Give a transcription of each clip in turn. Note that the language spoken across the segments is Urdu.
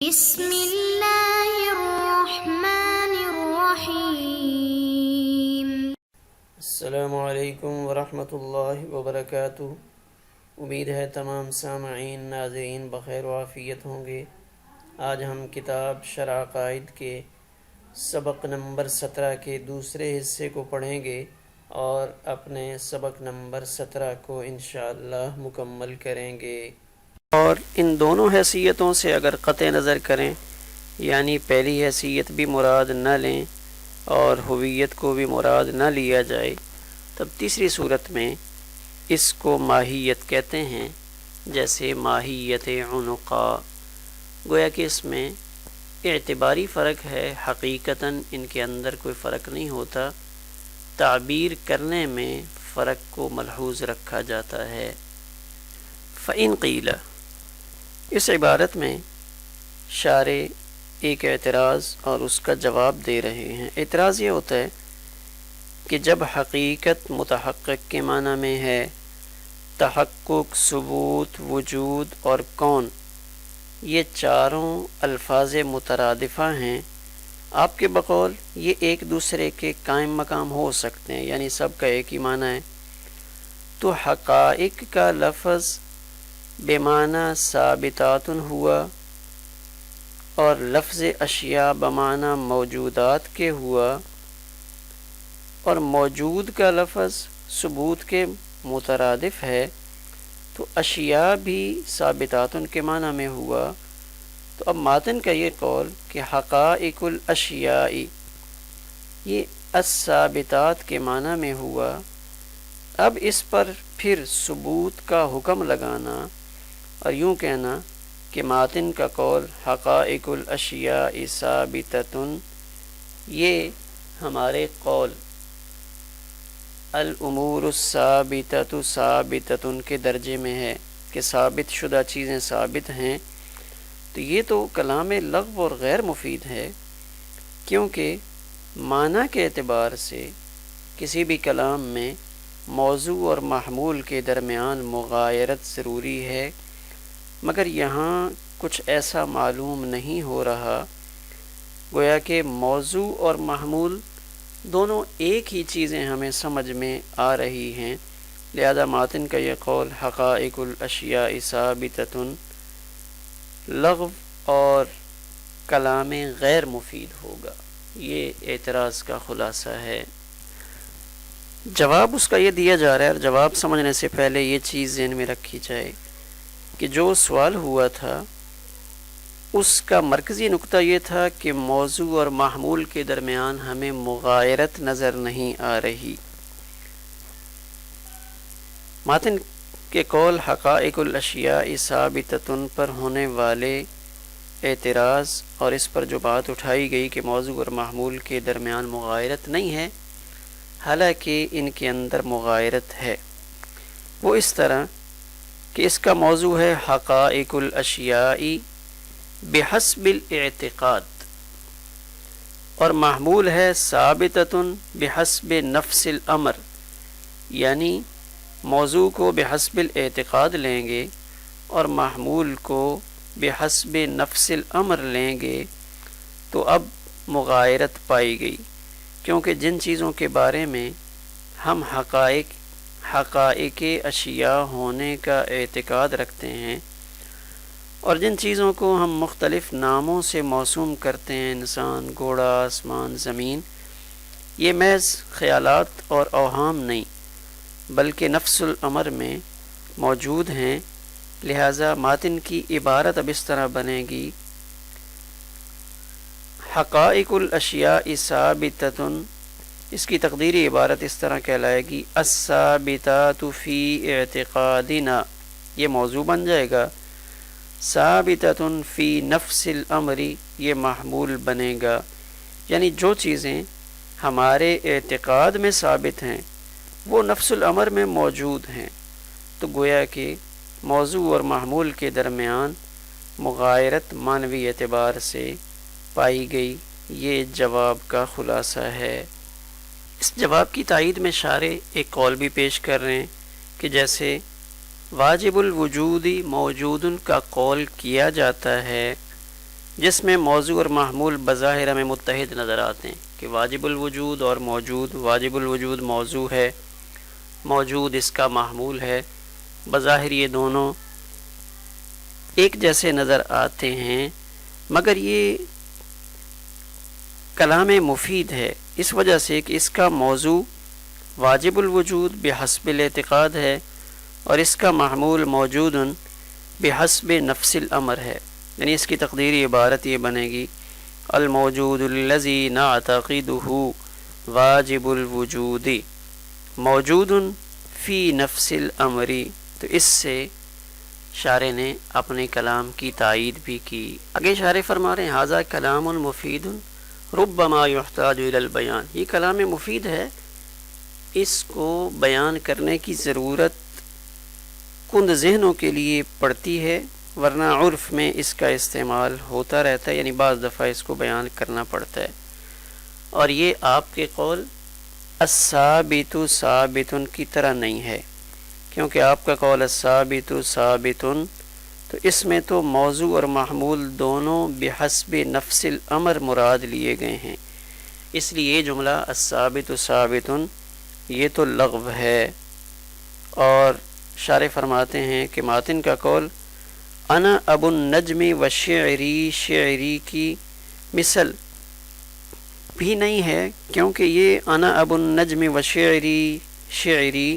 بسم اللہ الرحمن الرحیم۔ السلام علیکم ورحمۃ اللہ وبرکاتہ۔ امید ہے تمام سامعین ناظرین بخیر و عافیت ہوں گے۔ آج ہم کتاب شرح عقائد کے سبق نمبر 17 کے دوسرے حصے کو پڑھیں گے اور اپنے سبق نمبر 17 کو انشاءاللہ مکمل کریں گے۔ اور ان دونوں حیثیتوں سے اگر قطع نظر کریں، یعنی پہلی حیثیت بھی مراد نہ لیں اور ہویت کو بھی مراد نہ لیا جائے، تب تیسری صورت میں اس کو ماہیت کہتے ہیں، جیسے ماہیت عنقا۔ گویا کہ اس میں اعتباری فرق ہے، حقیقتاً ان کے اندر کوئی فرق نہیں ہوتا، تعبیر کرنے میں فرق کو ملحوظ رکھا جاتا ہے۔ فَإِن قِيلَ، اس عبارت میں شارح ایک اعتراض اور اس کا جواب دے رہے ہیں۔ اعتراض یہ ہوتا ہے کہ جب حقیقت متحقق کے معنی میں ہے، تحقق، ثبوت، وجود اور کون، یہ چاروں الفاظ مترادفہ ہیں، آپ کے بقول یہ ایک دوسرے کے قائم مقام ہو سکتے ہیں، یعنی سب کا ایک ہی معنی ہے، تو حقائق کا لفظ بمعنی ثابتات ہوا اور لفظ اشیاء بمعنی موجودات کے ہوا، اور موجود کا لفظ ثبوت کے مترادف ہے، تو اشیاء بھی ثابتات کے معنی میں ہوا۔ تو اب ماتن کا یہ قول کہ حقائق الاشیاء یہ الثابتات کے معنی میں ہوا، اب اس پر پھر ثبوت کا حکم لگانا اور یوں کہنا کہ ماتن کا قول حقائق الاشیاء ثابتۃ، یہ ہمارے قول الامور الثابتۃ ثابتۃ کے درجے میں ہے کہ ثابت شدہ چیزیں ثابت ہیں، تو یہ تو کلام لغو اور غیر مفید ہے، کیونکہ معنی کے اعتبار سے کسی بھی کلام میں موضوع اور محمول کے درمیان مغایرت ضروری ہے، مگر یہاں کچھ ایسا معلوم نہیں ہو رہا، گویا کہ موضوع اور محمول دونوں ایک ہی چیزیں ہمیں سمجھ میں آ رہی ہیں، لہذا ماتن کا یہ قول حقائق الاشیاء ثابتۃ لغو اور کلام غیر مفید ہوگا۔ یہ اعتراض کا خلاصہ ہے۔ جواب اس کا یہ دیا جا رہا ہے، اور جواب سمجھنے سے پہلے یہ چیز ذہن میں رکھی جائے کہ جو سوال ہوا تھا اس کا مرکزی نقطہ یہ تھا کہ موضوع اور محمول کے درمیان ہمیں مغایرت نظر نہیں آ رہی۔ ماتن کے قول حقائق الاشیاء ثابتۃ پر ہونے والے اعتراض اور اس پر جو بات اٹھائی گئی کہ موضوع اور محمول کے درمیان مغایرت نہیں ہے، حالانکہ ان کے اندر مغایرت ہے، وہ اس طرح کہ اس کا موضوع ہے حقائق الاشیاء بحسب الاعتقاد، اور محمول ہے ثابتۃ بحسب نفس الامر، یعنی موضوع کو بحسب الاعتقاد لیں گے اور محمول کو بحسب نفس الامر لیں گے، تو اب مغایرت پائی گئی، کیونکہ جن چیزوں کے بارے میں ہم حقائق اشیاء ہونے کا اعتقاد رکھتے ہیں اور جن چیزوں کو ہم مختلف ناموں سے موسوم کرتے ہیں، انسان، گھوڑا، آسمان، زمین، یہ محض خیالات اور اوہام نہیں بلکہ نفس الامر میں موجود ہیں، لہذا ماتن کی عبارت اب اس طرح بنے گی حقائق الاشیاء ثابتۃ، اس کی تقدیری عبارت اس طرح کہلائے گی الثابتات فی اعتقادنا، یہ موضوع بن جائے گا، ثابتۃ فی نفس الامر یہ محمول بنے گا، یعنی جو چیزیں ہمارے اعتقاد میں ثابت ہیں وہ نفس الامر میں موجود ہیں، تو گویا کہ موضوع اور محمول کے درمیان مغایرت معنوی اعتبار سے پائی گئی۔ یہ جواب کا خلاصہ ہے۔ اس جواب کی تائید میں شارح ایک قول بھی پیش کر رہے ہیں کہ جیسے واجب الوجود موجود کا قول کیا جاتا ہے، جس میں موضوع اور محمول بظاہر ہمیں متحد نظر آتے ہیں کہ واجب الوجود اور موجود، واجب الوجود موضوع ہے، موجود اس کا محمول ہے، بظاہر یہ دونوں ایک جیسے نظر آتے ہیں، مگر یہ کلام مفید ہے اس وجہ سے کہ اس کا موضوع واجب الوجود بحسب الاعتقاد ہے اور اس کا محمول موجود بحسب نفس الامر ہے. یعنی اس کی تقدیری عبارت یہ بنے گی الموجود الذی نعتقدہ واجب الوجود موجود فی نفس الامر. تو اس سے شارح نے اپنے کلام کی تائید بھی کی. آگے شارح فرما رہے ہیں ھذا کلام مفید ربما یحتاج الی البیان. یہ کلام مفید ہے، اس کو بیان کرنے کی ضرورت کند ذہنوں کے لیے پڑتی ہے، ورنہ عرف میں اس کا استعمال ہوتا رہتا ہے، یعنی بعض دفعہ اس کو بیان کرنا پڑتا ہے. اور یہ آپ کے قول الثابت ثابت کی طرح نہیں ہے، کیونکہ آپ کا قول الثابت ثابت تو اس میں تو موضوع اور محمول دونوں بحسب نفس الامر مراد لیے گئے ہیں، اس لیے یہ جملہ الثابت ثابت یہ تو لغو ہے. اور شارح فرماتے ہیں کہ ماتن کا قول انا ابو النجم و شعری شعری کی مثل بھی نہیں ہے، کیونکہ یہ انا ابو النجم و شعری شعری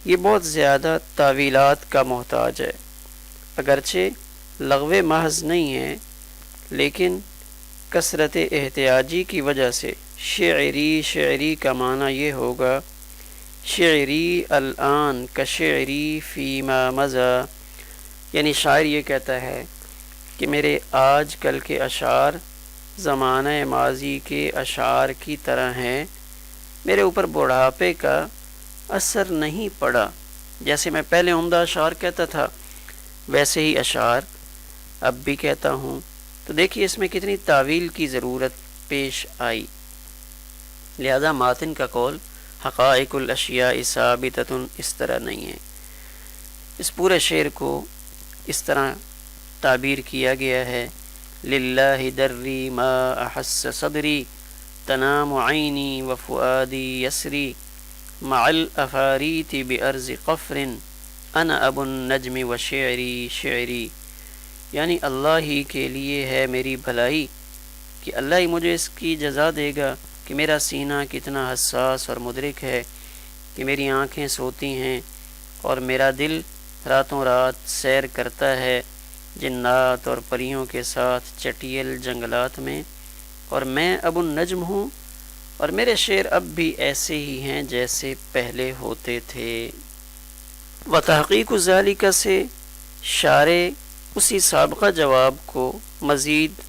یہ بہت زیادہ تعویلات کا محتاج ہے. اگرچہ لغو محض نہیں ہے لیکن کثرت احتیاجی کی وجہ سے شعری شعری کا معنی یہ ہوگا شعری الآن کشعری فیما مضی، یعنی شاعر یہ کہتا ہے کہ میرے آج کل کے اشعار زمانہ ماضی کے اشعار کی طرح ہیں، میرے اوپر بڑھاپے کا اثر نہیں پڑا. جیسے میں پہلے عمدہ اشعار کہتا تھا ویسے ہی اشعار اب بھی کہتا ہوں. تو دیکھیے اس میں کتنی تعویل کی ضرورت پیش آئی. لہذا ماتن کا قول حقائق الاشیاء ثابتۃ اس طرح نہیں ہے. اس پورے شعر کو اس طرح تعبیر کیا گیا ہے للہ دری ما احس صدری تنام عینی و فؤادی یسری مع الافاریت بارض قفر انا ابو النجم و شعری شعری. یعنی اللہ ہی کے لیے ہے میری بھلائی کہ اللہ ہی مجھے اس کی جزا دے گا کہ میرا سینہ کتنا حساس اور مدرک ہے کہ میری آنکھیں سوتی ہیں اور میرا دل راتوں رات سیر کرتا ہے جنات اور پریوں کے ساتھ چٹیل جنگلات میں، اور میں ابو النجم ہوں اور میرے شعر اب بھی ایسے ہی ہیں جیسے پہلے ہوتے تھے. وتحقیق ذالک سے شارح اسی سابقہ جواب کو مزید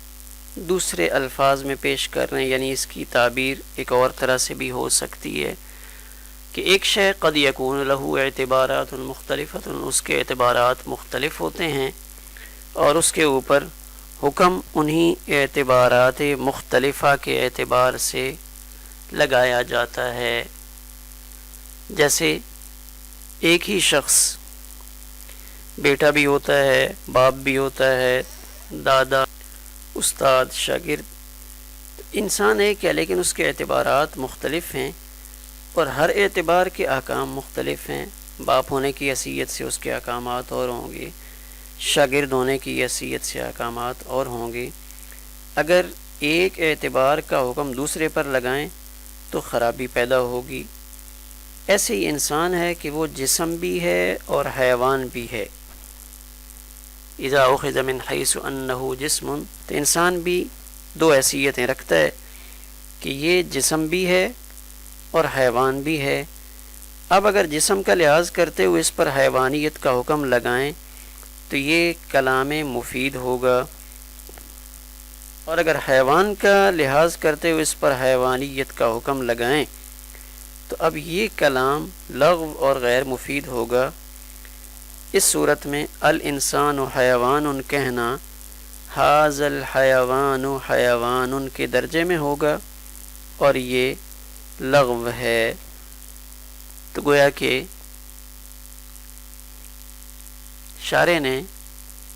دوسرے الفاظ میں پیش کر رہے ہیں. یعنی اس کی تعبیر ایک اور طرح سے بھی ہو سکتی ہے کہ ایک شے قد یکون لہ اعتبارات مختلفۃ، اس کے اعتبارات مختلف ہوتے ہیں اور اس کے اوپر حکم انہی اعتبارات مختلفہ کے اعتبار سے لگایا جاتا ہے. جیسے ایک ہی شخص بیٹا بھی ہوتا ہے، باپ بھی ہوتا ہے، دادا، استاد، شاگرد. انسان ایک ہے لیکن اس کے اعتبارات مختلف ہیں اور ہر اعتبار کے احکام مختلف ہیں. باپ ہونے کی حیثیت سے اس کے احکامات اور ہوں گے، شاگرد ہونے کی حیثیت سے احکامات اور ہوں گے. اگر ایک اعتبار کا حکم دوسرے پر لگائیں تو خرابی پیدا ہوگی. ایسے ہی انسان ہے کہ وہ جسم بھی ہے اور حیوان بھی ہے. اذا اخذ من حیث انہ جسم، تو انسان بھی دو حیثیتیں رکھتا ہے کہ یہ جسم بھی ہے اور حیوان بھی ہے. اب اگر جسم کا لحاظ کرتے ہوئے اس پر حیوانیت کا حکم لگائیں تو یہ کلام مفید ہوگا، اور اگر حیوان کا لحاظ کرتے ہوئے اس پر حیوانیت کا حکم لگائیں تو اب یہ کلام لغو اور غیر مفید ہوگا. اس صورت میں الانسان حیوان کہنا ھذا الحیوان حیوان کے درجے میں ہوگا اور یہ لغو ہے. تو گویا کہ شارح نے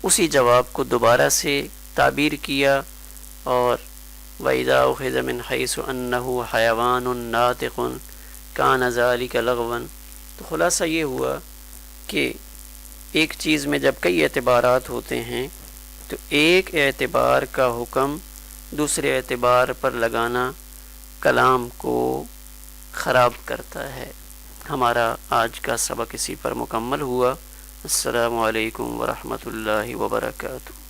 اسی جواب کو دوبارہ سے تعبیر کیا، اور وَإِذَا أُخِذَ مِنْ حَيْثُ أَنَّهُ حَيَوَانٌ نَاطِقٌ كَانَ ذَلِكَ لَغْوًا۔ تو خلاصہ یہ ہوا کہ ایک چیز میں جب کئی اعتبارات ہوتے ہیں تو ایک اعتبار کا حکم دوسرے اعتبار پر لگانا کلام کو خراب کرتا ہے۔ ہمارا آج کا سبق اسی پر مکمل ہوا۔ السلام علیکم ورحمۃ اللہ وبرکاتہ۔